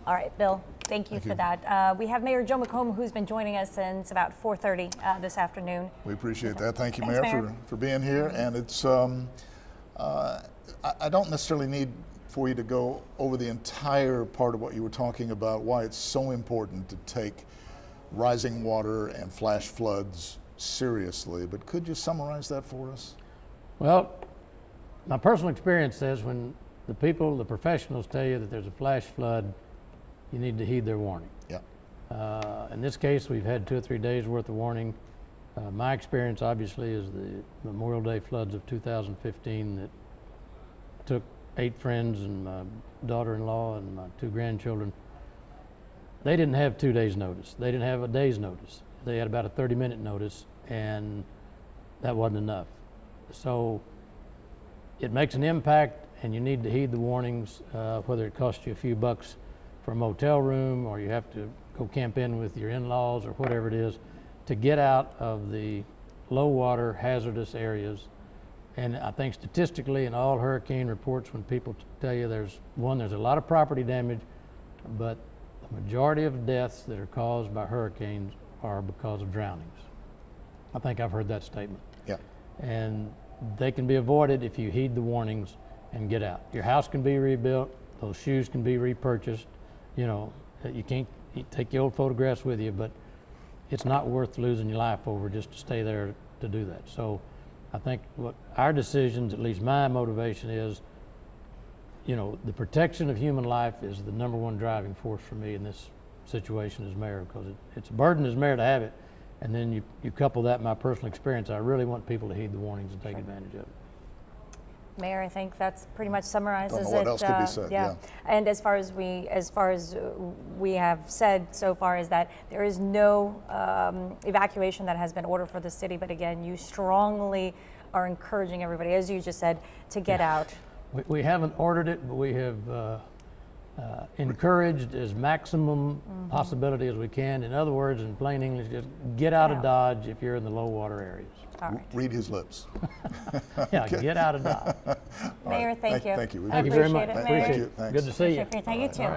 All right, Bill, thank you for that. We have Mayor Joe McComb, who's been joining us since about 4:30 this afternoon. We appreciate that. Thank you, Thanks, Mayor, for being here. And it's, I don't necessarily need for you to go over the entire part of what you were talking about, why it's so important to take rising water and flash floods seriously, but could you summarize that for us? Well, my personal experience says when the people, the professionals tell you that there's a flash flood, you need to heed their warning. Yeah. In this case, we've had 2 or 3 days worth of warning. My experience, obviously, is the Memorial Day floods of 2015 that took 8 friends and my daughter-in-law and my 2 grandchildren. They didn't have 2 days' notice. They didn't have a day's notice. They had about a 30-minute notice, and that wasn't enough. So it makes an impact, and you need to heed the warnings, whether it costs you a few bucks for a motel room or you have to go camp in with your in-laws or whatever it is, to get out of the low water hazardous areas. And I think statistically in all hurricane reports, when people tell you there's a lot of property damage, but the majority of deaths that are caused by hurricanes are because of drownings. I think I've heard that statement. Yeah. And they can be avoided if you heed the warnings and get out. Your house can be rebuilt, those shoes can be repurchased. You know, you can't take your old photographs with you, but it's not worth losing your life over just to stay there to do that. So I think what our decisions, at least my motivation is, you know, the protection of human life is the #1 driving force for me in this situation as mayor, because it's a burden as mayor to have it. And then you couple that with my personal experience. I really want people to head the warnings and take advantage of it. Mayor, I think that's pretty much summarizes it. Don't know what else could be said. Yeah. And as far as we have said so far is that there is no evacuation that has been ordered for the city. But again, you strongly are encouraging everybody, as you just said, to get out. We haven't ordered it, but we have encouraged as maximum possibility as we can. In other words, in plain English, just get out of Dodge if you're in the low water areas. All right. Read his lips. Yeah, get out of Dodge. Mayor, thank you. Thank you. Thank you very much. Appreciate it, Thank Mayor. you. Thanks. Good to see you. Thank you too.